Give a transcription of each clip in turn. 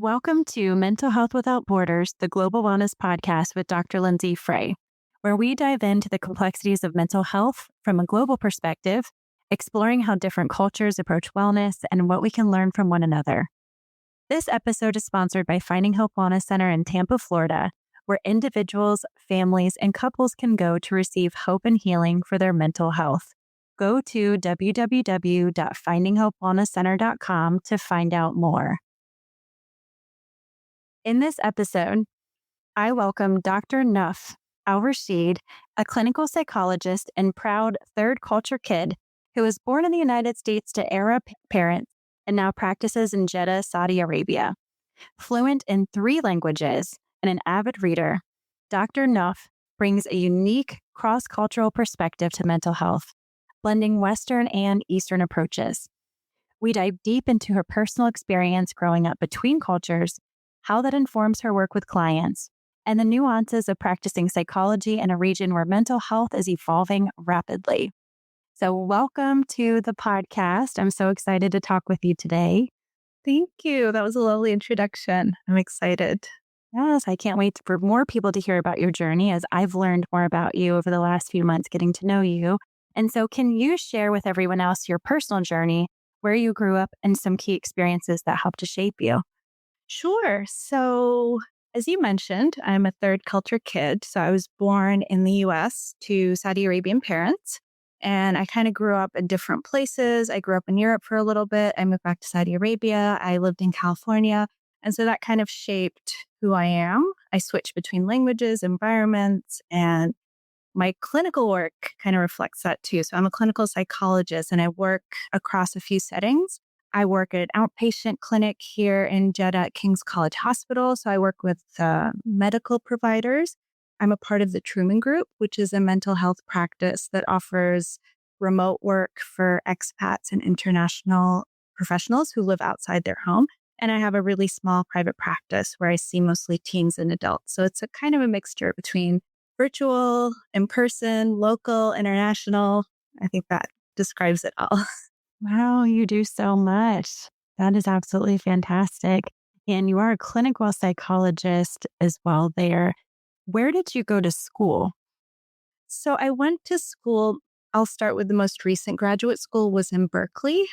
Welcome to Mental Health Without Borders, the Global Wellness Podcast with Dr. Lindsay Frey, where we dive into the complexities of mental health from a global perspective, exploring how different cultures approach wellness and what we can learn from one another. This episode is sponsored by Finding Hope Wellness Center in Tampa, Florida, where individuals, families, and couples can go to receive hope and healing for their mental health. Go to www.findinghopewellnesscenter.com to find out more. In this episode, I welcome Dr. Nouf Al-Rashid, a clinical psychologist and proud third culture kid who was born in the United States to Arab parents and now practices in Jeddah, Saudi Arabia. Fluent in 3 languages and an avid reader, Dr. Nouf brings a unique cross-cultural perspective to mental health, blending Western and Eastern approaches. We dive deep into her personal experience growing up between cultures, how that informs her work with clients, and the nuances of practicing psychology in a region where mental health is evolving rapidly. So welcome to the podcast. I'm so excited to talk with you today. Thank you. That was a lovely introduction. I'm excited. Yes, I can't wait for more people to hear about your journey as I've learned more about you over the last few months getting to know you. And so can you share with everyone else your personal journey, where you grew up, and some key experiences that helped to shape you? Sure. So, as you mentioned, I'm a third culture kid. So, I was born in the US to Saudi Arabian parents, and I kind of grew up in different places. I grew up in Europe for a little bit. I moved back to Saudi Arabia. I lived in California. And so that kind of shaped who I am. I switched between languages, environments, and my clinical work kind of reflects that too. So I'm a clinical psychologist and I work across a few settings. I work at an outpatient clinic here in Jeddah at King's College Hospital. So I work with medical providers. I'm a part of the Truman Group, which is a mental health practice that offers remote work for expats and international professionals who live outside their home. And I have a really small private practice where I see mostly teens and adults. So it's a kind of a mixture between virtual, in-person, local, international. I think that describes it all. Wow, you do so much. That is absolutely fantastic. And you are a clinical psychologist as well there. Where did you go to school? So I went to school. I'll start with the most recent graduate school was in Berkeley.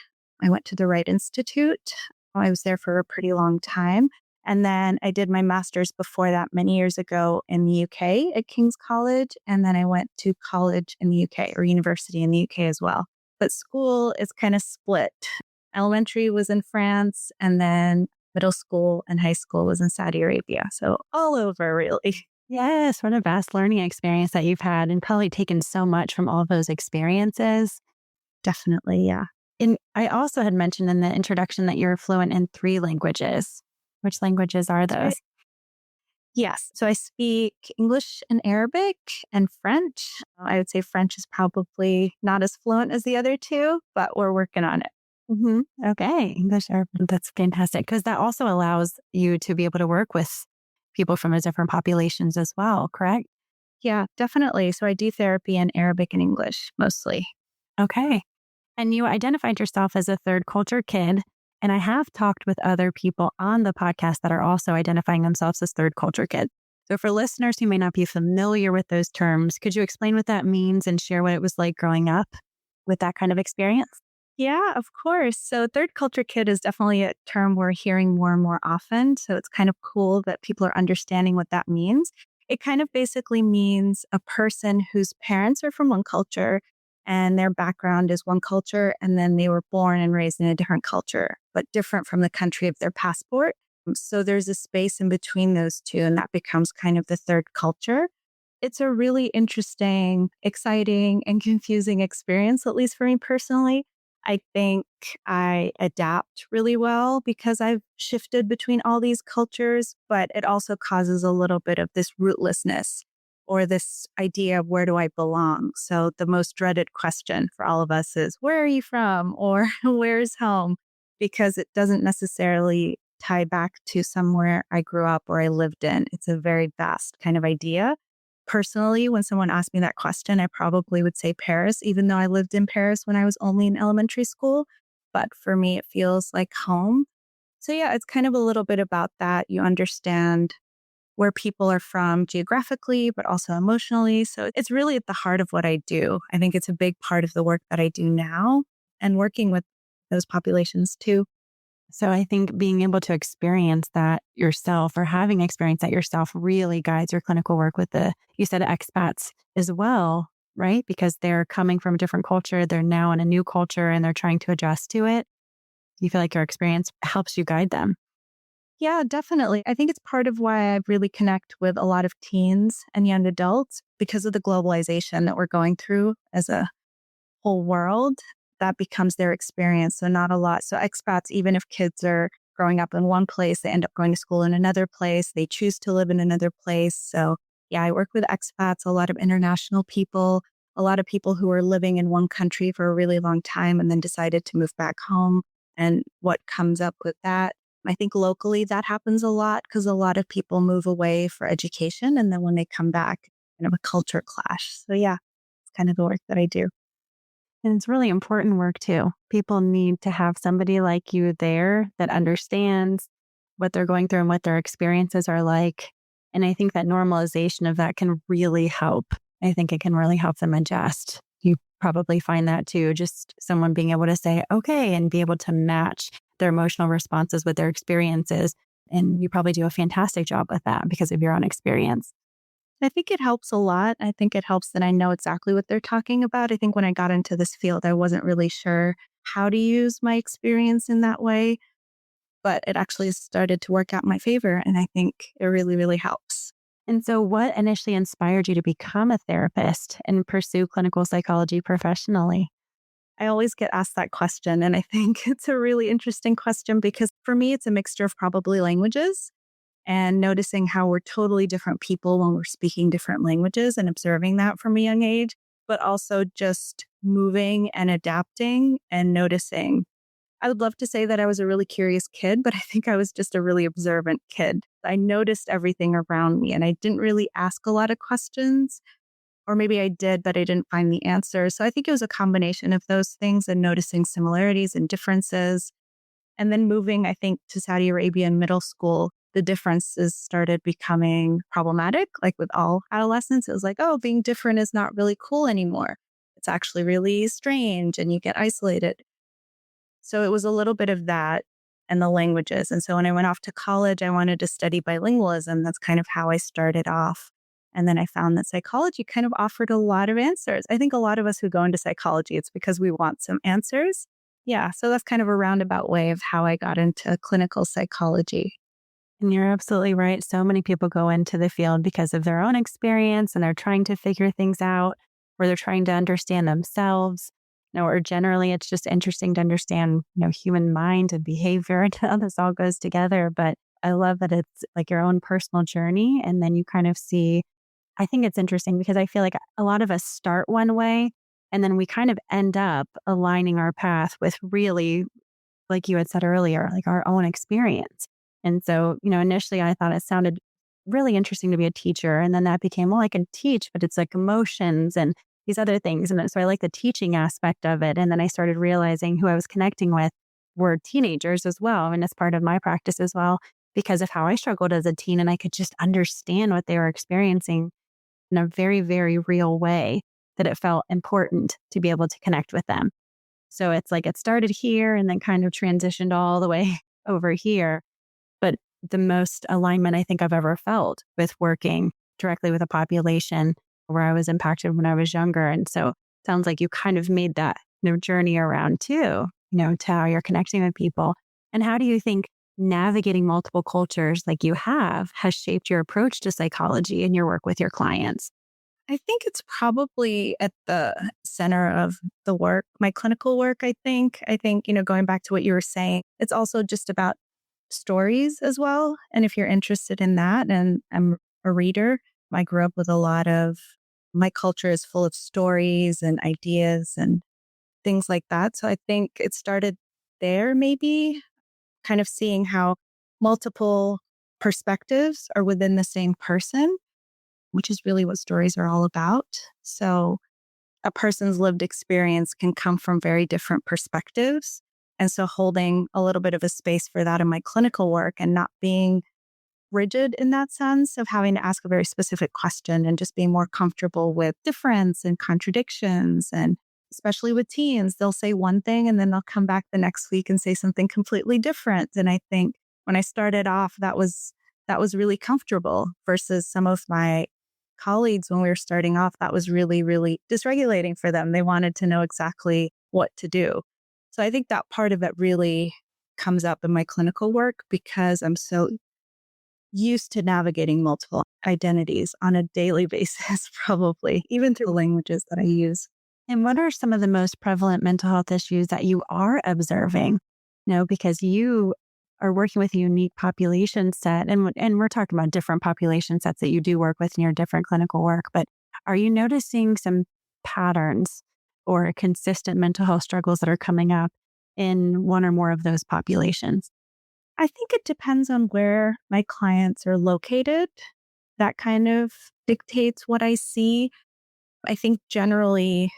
I went to the Wright Institute. I was there for a pretty long time. And then I did my master's before that many years ago in the UK at King's College. And then I went to college in the UK or university in the UK as well. But school is kind of split. Elementary was in France, and then middle school and high school was in Saudi Arabia. So all over, really. Yes, what a vast learning experience that you've had and probably taken so much from all of those experiences. Definitely, yeah. And I also had mentioned in the introduction that you're fluent in 3 languages. Which languages are those? Right. Yes. So I speak English and Arabic and French. I would say French is probably not as fluent as the other 2, but we're working on it. Mm-hmm. Okay. English, Arabic. That's fantastic because that also allows you to be able to work with people from different populations as well, correct? Yeah, definitely. So I do therapy in Arabic and English mostly. Okay. And you identified yourself as a third culture kid. And I have talked with other people on the podcast that are also identifying themselves as third culture kids. So for listeners who may not be familiar with those terms, could you explain what that means and share what it was like growing up with that kind of experience? Yeah, of course. So third culture kid is definitely a term we're hearing more and more often. So it's kind of cool that people are understanding what that means. It kind of basically means a person whose parents are from one culture and their background is one culture, and then they were born and raised in a different culture, but different from the country of their passport. So there's a space in between those two, and that becomes kind of the third culture. It's a really interesting, exciting, and confusing experience, at least for me personally. I think I adapt really well because I've shifted between all these cultures, but it also causes a little bit of this rootlessness or this idea of where do I belong? So the most dreaded question for all of us is, where are you from? Or where's home? Because it doesn't necessarily tie back to somewhere I grew up or I lived in. It's a very vast kind of idea. Personally, when someone asked me that question, I probably would say Paris, even though I lived in Paris when I was only in elementary school. But for me, it feels like home. So yeah, it's kind of a little bit about that. You understand where people are from geographically, but also emotionally. So it's really at the heart of what I do. I think it's a big part of the work that I do now and working with those populations too. So I think being able to experience that yourself or having experienced that yourself really guides your clinical work with you said expats as well, right? Because they're coming from a different culture. They're now in a new culture and they're trying to adjust to it. You feel like your experience helps you guide them. Yeah, definitely. I think it's part of why I really connect with a lot of teens and young adults because of the globalization that we're going through as a whole world. That becomes their experience. So, not a lot. So, expats, even if kids are growing up in one place, they end up going to school in another place. They choose to live in another place. So, yeah, I work with expats, a lot of international people, a lot of people who are living in one country for a really long time and then decided to move back home and what comes up with that. I think locally that happens a lot because a lot of people move away for education. And then when they come back, kind of a culture clash. So, yeah, it's kind of the work that I do. And it's really important work too. People need to have somebody like you there that understands what they're going through and what their experiences are like. And I think that normalization of that can really help. I think it can really help them adjust. You probably find that too, just someone being able to say, okay, and be able to match their emotional responses with their experiences. And you probably do a fantastic job with that because of your own experience. I think it helps a lot. I think it helps that I know exactly what they're talking about. I think when I got into this field, I wasn't really sure how to use my experience in that way, but it actually started to work out in my favor. And I think it really, really helps. And so, what initially inspired you to become a therapist and pursue clinical psychology professionally? I always get asked that question. And I think it's a really interesting question because for me, it's a mixture of probably languages and noticing how we're totally different people when we're speaking different languages and observing that from a young age, but also just moving and adapting and noticing. I would love to say that I was a really curious kid, but I think I was just a really observant kid. I noticed everything around me and I didn't really ask a lot of questions, or maybe I did, but I didn't find the answers. So I think it was a combination of those things and noticing similarities and differences. And then moving, I think, to Saudi Arabia in middle school, the differences started becoming problematic. Like with all adolescents, it was like, oh, being different is not really cool anymore. It's actually really strange and you get isolated. So it was a little bit of that and the languages. And so when I went off to college, I wanted to study bilingualism. That's kind of how I started off. And then I found that psychology kind of offered a lot of answers. I think a lot of us who go into psychology, it's because we want some answers. Yeah. So that's kind of a roundabout way of how I got into clinical psychology. And you're absolutely right. So many people go into the field because of their own experience and they're trying to figure things out or they're trying to understand themselves. Or generally it's just interesting to understand, human mind and behavior and how this all goes together. But I love that it's like your own personal journey. And then you kind of see, I think it's interesting because I feel like a lot of us start one way and then we kind of end up aligning our path with really, like you had said earlier, like our own experience. And so, initially I thought it sounded really interesting to be a teacher. And then that became, well, I can teach, but it's like emotions and these other things. And so I like the teaching aspect of it. And then I started realizing who I was connecting with were teenagers as well. And it's part of my practice as well because of how I struggled as a teen. And I could just understand what they were experiencing in a very, very real way that it felt important to be able to connect with them. So it's like it started here and then kind of transitioned all the way over here. But the most alignment I think I've ever felt with working directly with a population where I was impacted when I was younger. And so it sounds like you kind of made that journey around too, to how you're connecting with people. And how do you think navigating multiple cultures like you have has shaped your approach to psychology and your work with your clients? I think it's probably at the center of the work, my clinical work, I think, going back to what you were saying, it's also just about stories as well. And if you're interested in that, and I'm a reader, I grew up with a lot of my culture is full of stories and ideas and things like that. So I think it started there, maybe kind of seeing how multiple perspectives are within the same person, which is really what stories are all about. So a person's lived experience can come from very different perspectives. And so holding a little bit of a space for that in my clinical work and not being rigid in that sense of having to ask a very specific question and just being more comfortable with difference and contradictions. And especially with teens, they'll say one thing and then they'll come back the next week and say something completely different. And I think when I started off, that was really comfortable versus some of my colleagues when we were starting off, that was really, really dysregulating for them. They wanted to know exactly what to do. So I think that part of it really comes up in my clinical work because I'm so used to navigating multiple identities on a daily basis, probably, even through the languages that I use. And what are some of the most prevalent mental health issues that you are observing? Because you are working with a unique population set, and we're talking about different population sets that you do work with in your different clinical work. But are you noticing some patterns or consistent mental health struggles that are coming up in one or more of those populations? I think it depends on where my clients are located. That kind of dictates what I see. I think generally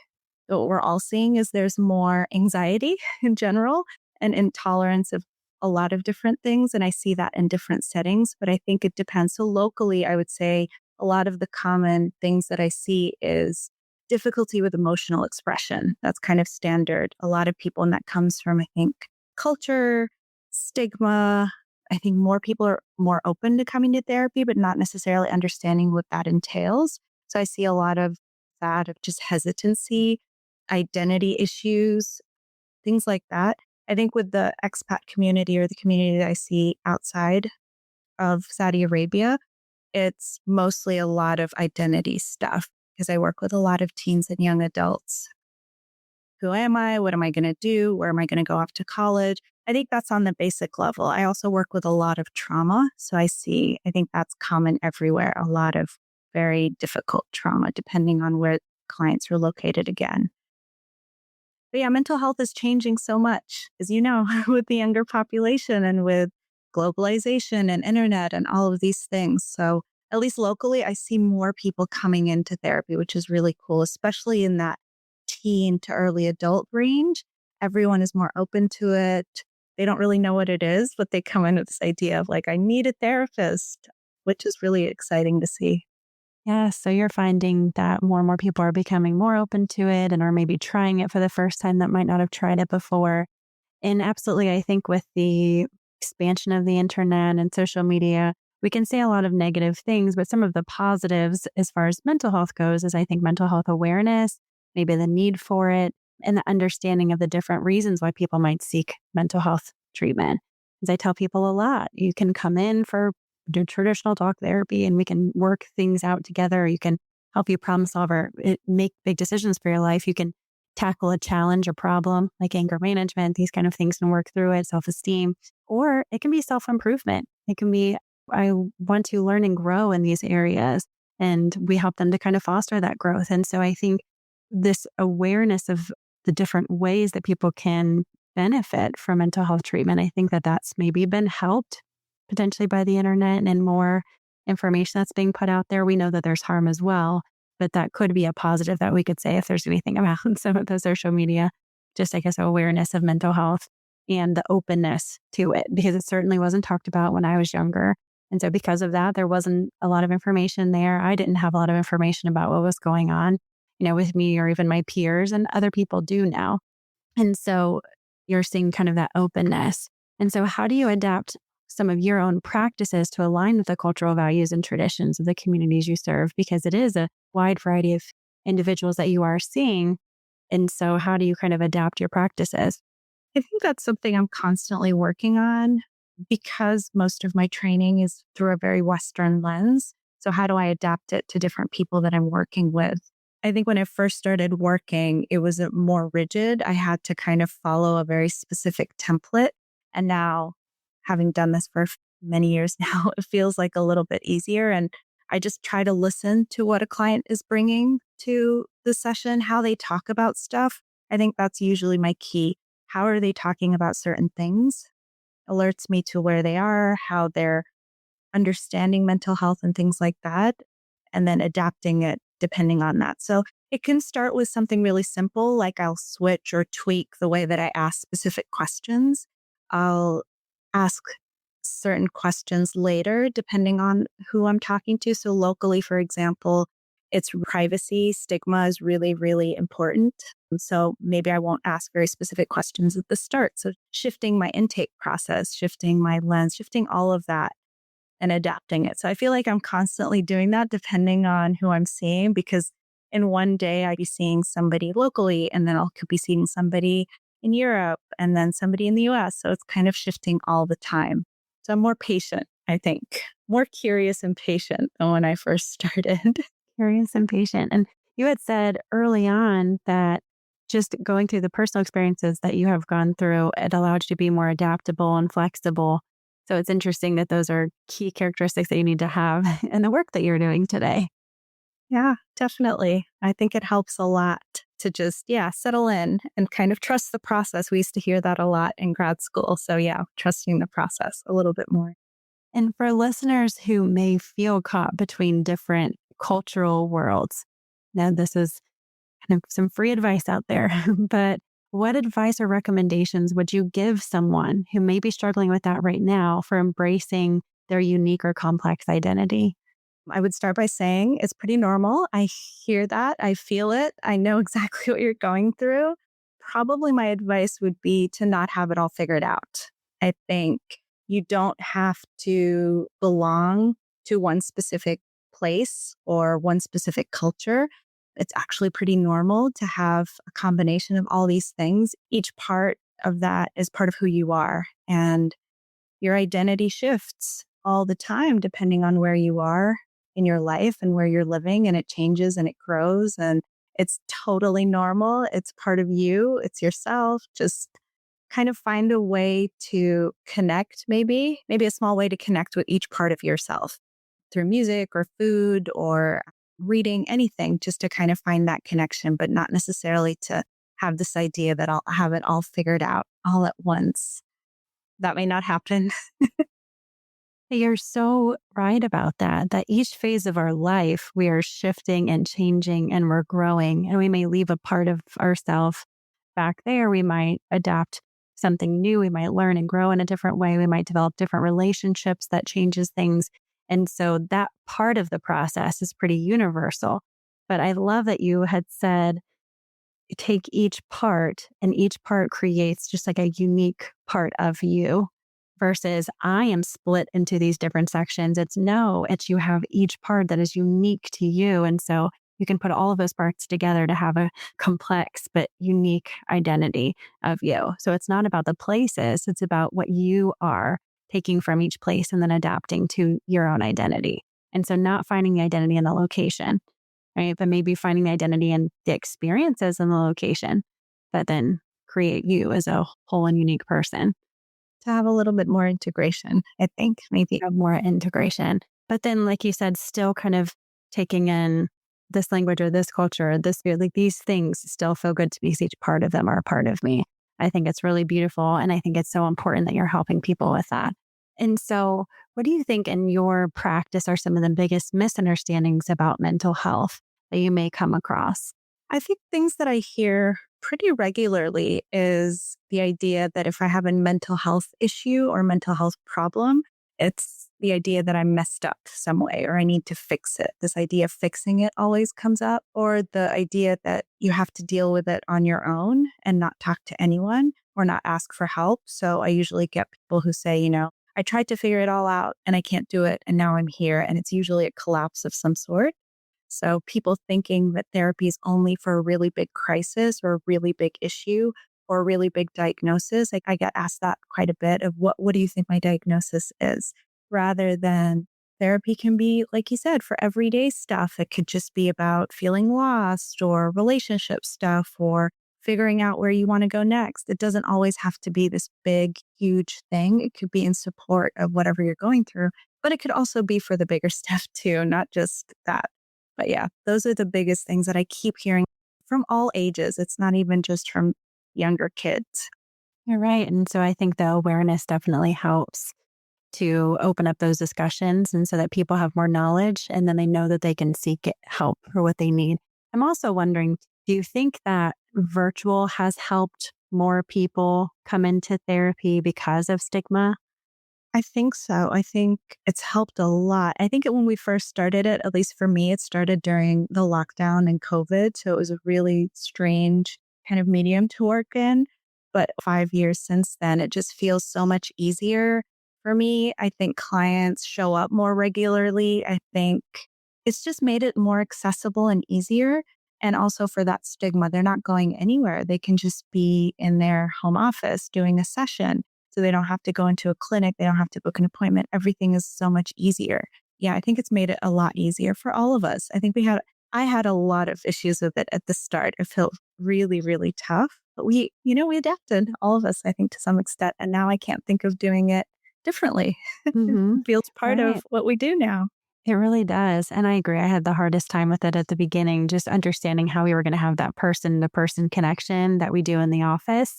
what we're all seeing is there's more anxiety in general and intolerance of a lot of different things. And I see that in different settings, but I think it depends. So locally, I would say a lot of the common things that I see is difficulty with emotional expression. That's kind of standard. A lot of people, and that comes from, I think, culture, stigma. I think more people are more open to coming to therapy, but not necessarily understanding what that entails. So I see a lot of that, of just hesitancy, identity issues, things like that. I think with the expat community or the community that I see outside of Saudi Arabia, it's mostly a lot of identity stuff because I work with a lot of teens and young adults. Who am I? What am I going to do? Where am I going to go off to college? I think that's on the basic level. I also work with a lot of trauma. So I think that's common everywhere, a lot of very difficult trauma, depending on where clients are located again. But yeah, mental health is changing so much, as you know, with the younger population and with globalization and internet and all of these things. So at least locally, I see more people coming into therapy, which is really cool, especially in that teen to early adult range. Everyone is more open to it. They don't really know what it is, but they come in with this idea of like, I need a therapist, which is really exciting to see. Yeah, so you're finding that more and more people are becoming more open to it and are maybe trying it for the first time that might not have tried it before. And absolutely, I think with the expansion of the internet and social media, we can say a lot of negative things, but some of the positives as far as mental health goes is I think mental health awareness, maybe the need for it, and the understanding of the different reasons why people might seek mental health treatment. As I tell people a lot, you can come in for do traditional talk therapy and we can work things out together. You can help you problem solve or make big decisions for your life. You can tackle a challenge or problem like anger management, these kind of things, and work through it, self-esteem, or it can be self-improvement. It can be, I want to learn and grow in these areas. And we help them to kind of foster that growth. And so I think this awareness of the different ways that people can benefit from mental health treatment, I think that that's maybe been helped potentially by the internet and more information that's being put out there. We know that there's harm as well, but that could be a positive that we could say if there's anything about some of the social media, just I guess awareness of mental health and the openness to it, because it certainly wasn't talked about when I was younger. And so because of that, there wasn't a lot of information there. I didn't have a lot of information about what was going on, with me or even my peers, and other people do now. And so you're seeing kind of that openness. And so how do you adapt some of your own practices to align with the cultural values and traditions of the communities you serve? Because it is a wide variety of individuals that you are seeing. And so how do you kind of adapt your practices? I think that's something I'm constantly working on because most of my training is through a very Western lens. So how do I adapt it to different people that I'm working with? I think when I first started working, it was more rigid. I had to kind of follow a very specific template. And now, having done this for many years now, it feels like a little bit easier. And I just try to listen to what a client is bringing to the session, how they talk about stuff. I think that's usually my key. How are they talking about certain things? Alerts me to where they are, how they're understanding mental health and things like that, and then adapting it depending on that. So it can start with something really simple, like I'll switch or tweak the way that I ask specific questions. I'll ask certain questions later, depending on who I'm talking to. So locally, for example, it's privacy. Stigma is really, really important. And so maybe I won't ask very specific questions at the start. So shifting my intake process, shifting my lens, shifting all of that and adapting it. So I feel like I'm constantly doing that depending on who I'm seeing, because in one day I'd be seeing somebody locally and then I could be seeing somebody in Europe and then somebody in the US. So it's kind of shifting all the time. So I'm more patient, I think, more curious and patient than when I first started. Curious and patient. And you had said early on that just going through the personal experiences that you have gone through, it allowed you to be more adaptable and flexible. So it's interesting that those are key characteristics that you need to have in the work that you're doing today. Yeah, definitely. I think it helps a lot to just, settle in and kind of trust the process. We used to hear that a lot in grad school. So, trusting the process a little bit more. And for listeners who may feel caught between different cultural worlds, now this is kind of some free advice out there, but what advice or recommendations would you give someone who may be struggling with that right now for embracing their unique or complex identity? I would start by saying it's pretty normal. I hear that. I feel it. I know exactly what you're going through. Probably my advice would be to not have it all figured out. I think you don't have to belong to one specific place or one specific culture. It's actually pretty normal to have a combination of all these things. Each part of that is part of who you are. And your identity shifts all the time depending on where you are in your life and where you're living, and it changes and it grows, and it's totally normal. It's part of you. It's yourself. Just kind of find a way to connect, maybe a small way to connect with each part of yourself through music or food or reading, anything, just to kind of find that connection, but not necessarily to have this idea that I'll have it all figured out all at once. That may not happen. You're so right about that, that each phase of our life, we are shifting and changing and we're growing, and we may leave a part of ourselves back there. We might adapt something new. We might learn and grow in a different way. We might develop different relationships that changes things. And so that part of the process is pretty universal. But I love that you had said, take each part and each part creates just like a unique part of you versus I am split into these different sections. It's no, it's you have each part that is unique to you. And so you can put all of those parts together to have a complex but unique identity of you. So it's not about the places, it's about what you are taking from each place and then adapting to your own identity. And so not finding the identity in the location, right? But maybe finding the identity in the experiences in the location that then create you as a whole and unique person. To have a little bit more integration, I think, maybe. Have more integration. But then, like you said, still kind of taking in this language or this culture, or this, like these things still feel good to me because each part of them are a part of me. I think it's really beautiful. And I think it's so important that you're helping people with that. And so, what do you think in your practice are some of the biggest misunderstandings about mental health that you may come across? I think things that I hear pretty regularly is the idea that if I have a mental health issue or mental health problem, it's the idea that I'm messed up some way or I need to fix it. This idea of fixing it always comes up, or the idea that you have to deal with it on your own and not talk to anyone or not ask for help. So I usually get people who say, I tried to figure it all out and I can't do it. And now I'm here. And it's usually a collapse of some sort. So people thinking that therapy is only for a really big crisis or a really big issue or a really big diagnosis. Like I get asked that quite a bit of what do you think my diagnosis is? Rather than therapy can be, like you said, for everyday stuff. It could just be about feeling lost or relationship stuff or figuring out where you want to go next. It doesn't always have to be this big, huge thing. It could be in support of whatever you're going through, but it could also be for the bigger stuff too, not just that. But yeah, those are the biggest things that I keep hearing from all ages. It's not even just from younger kids. You're right. And so I think the awareness definitely helps to open up those discussions and so that people have more knowledge and then they know that they can seek help for what they need. I'm also wondering, do you think that virtual has helped more people come into therapy because of stigma? I think so. I think it's helped a lot. I think when we first started it, at least for me, it started during the lockdown and COVID. So it was a really strange kind of medium to work in. But 5 years since then, it just feels so much easier for me. I think clients show up more regularly. I think it's just made it more accessible and easier. And also for that stigma, they're not going anywhere. They can just be in their home office doing a session. So they don't have to go into a clinic. They don't have to book an appointment. Everything is so much easier. Yeah, I think it's made it a lot easier for all of us. I had a lot of issues with it at the start. It felt really, really tough, but we adapted, all of us, I think, to some extent. And now I can't think of doing it differently. It Hmm. feels part Right. of what we do now. It really does. And I agree. I had the hardest time with it at the beginning, just understanding how we were going to have that person to person connection that we do in the office.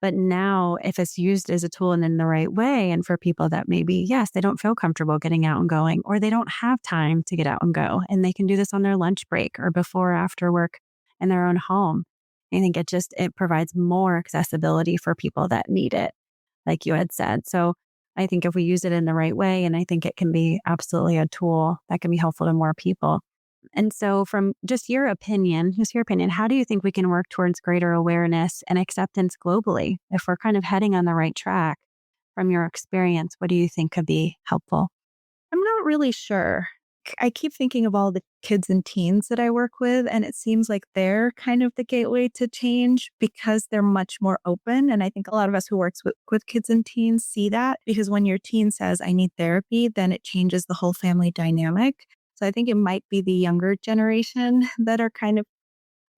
But now, if it's used as a tool and in the right way, and for people that maybe, yes, they don't feel comfortable getting out and going, or they don't have time to get out and go, and they can do this on their lunch break or before or after work in their own home. I think it provides more accessibility for people that need it, like you had said. So I think if we use it in the right way, and I think it can be absolutely a tool that can be helpful to more people. And so, from just your opinion, how do you think we can work towards greater awareness and acceptance globally if we're kind of heading on the right track? From your experience, what do you think could be helpful? I'm not really sure. I keep thinking of all the kids and teens that I work with, and it seems like they're kind of the gateway to change because they're much more open. And I think a lot of us who works with kids and teens see that because when your teen says, I need therapy, then it changes the whole family dynamic. So I think it might be the younger generation that are kind of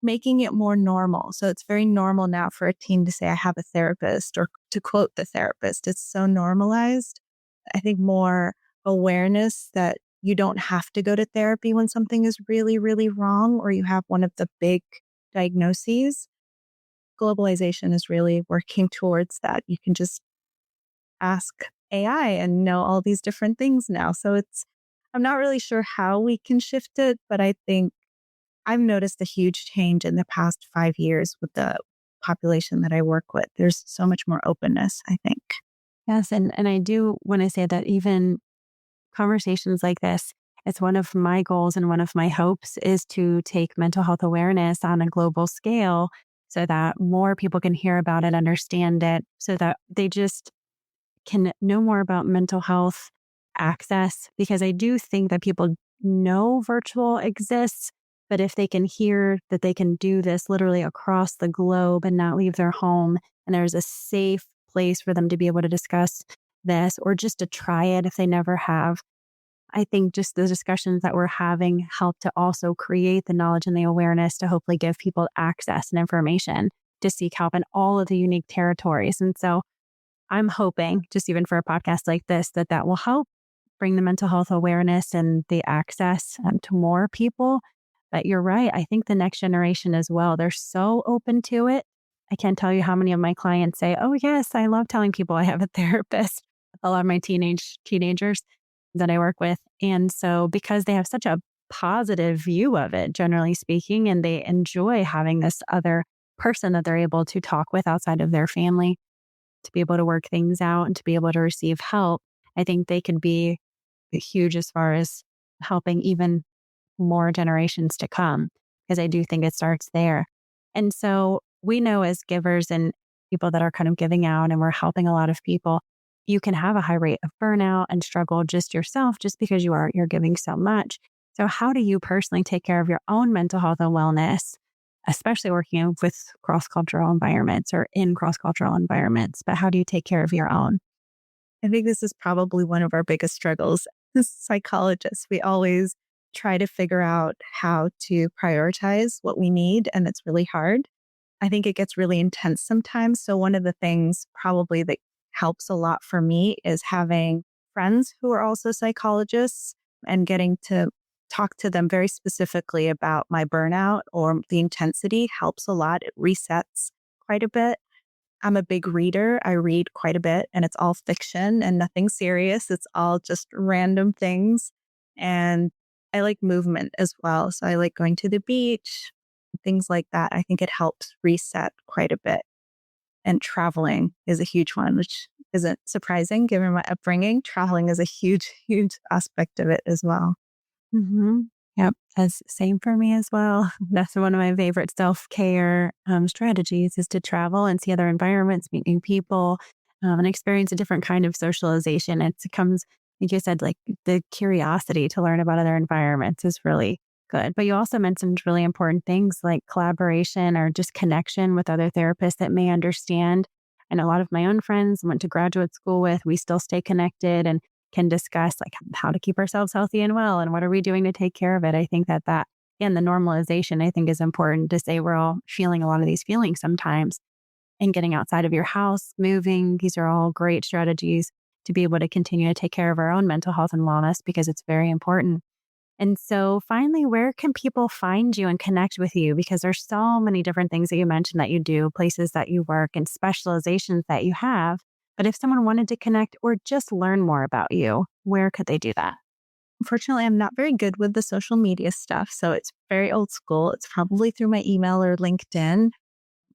making it more normal. So it's very normal now for a teen to say, I have a therapist or to quote the therapist. It's so normalized. I think more awareness that you don't have to go to therapy when something is really, really wrong or you have one of the big diagnoses. Globalization is really working towards that. You can just ask AI and know all these different things now. I'm not really sure how we can shift it, but I think I've noticed a huge change in the past 5 years with the population that I work with. There's so much more openness, I think. Yes. And I do want to say that even conversations like this, it's one of my goals and one of my hopes is to take mental health awareness on a global scale so that more people can hear about it, understand it, so that they just can know more about mental health access. Because I do think that people know virtual exists, but if they can hear that they can do this literally across the globe and not leave their home, and there's a safe place for them to be able to discuss this or just to try it if they never have. I think just the discussions that we're having help to also create the knowledge and the awareness to hopefully give people access and information to seek help in all of the unique territories. And so I'm hoping, just even for a podcast like this, that will help bring the mental health awareness and the access to more people. But you're right. I think the next generation as well, they're so open to it. I can't tell you how many of my clients say, oh, yes, I love telling people I have a therapist. A lot of my teenagers that I work with. And so because they have such a positive view of it, generally speaking, and they enjoy having this other person that they're able to talk with outside of their family to be able to work things out and to be able to receive help, I think they can be huge as far as helping even more generations to come, because I do think it starts there. And so we know as givers and people that are kind of giving out and we're helping a lot of people, you can have a high rate of burnout and struggle just yourself just because you're giving so much. So how do you personally take care of your own mental health and wellness, especially working with cross-cultural environments or in cross-cultural environments, but how do you take care of your own? I think this is probably one of our biggest struggles as psychologists. We always try to figure out how to prioritize what we need, and it's really hard. I think it gets really intense sometimes. So, one of the things probably that helps a lot for me is having friends who are also psychologists and getting to talk to them very specifically about my burnout or the intensity helps a lot. It resets quite a bit. I'm a big reader. I read quite a bit and it's all fiction and nothing serious. It's all just random things. And I like movement as well. So I like going to the beach, things like that. I think it helps reset quite a bit. And traveling is a huge one, which isn't surprising given my upbringing. Traveling is a huge, huge aspect of it as well. Mm-hmm. Yep. That's same for me as well. That's one of my favorite self-care strategies is to travel and see other environments, meet new people, and experience a different kind of socialization. It comes, like you said, like the curiosity to learn about other environments is really good. But you also mentioned really important things like collaboration or just connection with other therapists that may understand. And a lot of my own friends went to graduate school with, we still stay connected and can discuss like how to keep ourselves healthy and well and what are we doing to take care of it. I think that again, the normalization I think is important to say we're all feeling a lot of these feelings sometimes, and getting outside of your house, moving. These are all great strategies to be able to continue to take care of our own mental health and wellness because it's very important. And so finally, where can people find you and connect with you? Because there's so many different things that you mentioned that you do, places that you work and specializations that you have. But if someone wanted to connect or just learn more about you, where could they do that? Unfortunately, I'm not very good with the social media stuff. So it's very old school. It's probably through my email or LinkedIn.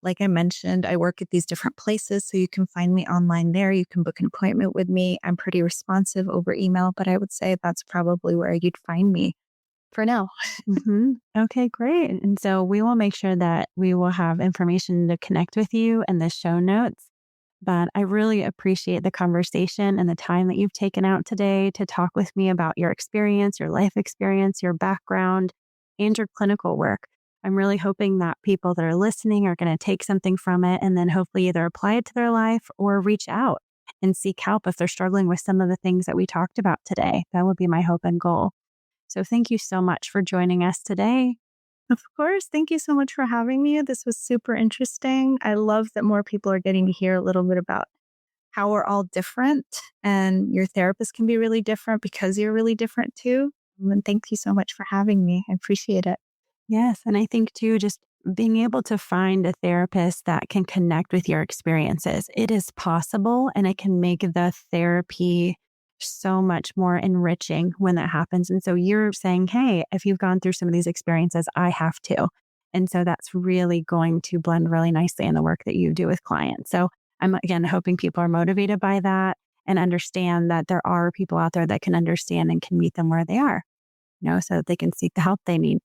Like I mentioned, I work at these different places. So you can find me online there. You can book an appointment with me. I'm pretty responsive over email, but I would say that's probably where you'd find me for now. Hmm. Okay, great. And so we will make sure that we will have information to connect with you in the show notes. But I really appreciate the conversation and the time that you've taken out today to talk with me about your experience, your life experience, your background, and your clinical work. I'm really hoping that people that are listening are going to take something from it and then hopefully either apply it to their life or reach out and seek help if they're struggling with some of the things that we talked about today. That would be my hope and goal. So thank you so much for joining us today. Of course. Thank you so much for having me. This was super interesting. I love that more people are getting to hear a little bit about how we're all different and your therapist can be really different because you're really different too. And thank you so much for having me. I appreciate it. Yes. And I think too, just being able to find a therapist that can connect with your experiences, it is possible and it can make the therapy so much more enriching when that happens. And so you're saying, hey, if you've gone through some of these experiences, I have to. And so that's really going to blend really nicely in the work that you do with clients. So I'm again hoping people are motivated by that and understand that there are people out there that can understand and can meet them where they are, so that they can seek the help they need.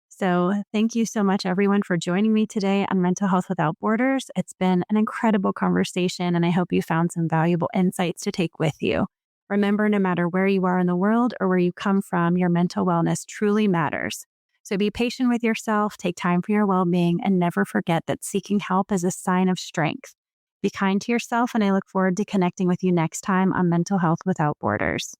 So, thank you so much, everyone, for joining me today on Mental Health Without Borders. It's been an incredible conversation, and I hope you found some valuable insights to take with you. Remember, no matter where you are in the world or where you come from, your mental wellness truly matters. So, be patient with yourself, take time for your well being, and never forget that seeking help is a sign of strength. Be kind to yourself, and I look forward to connecting with you next time on Mental Health Without Borders.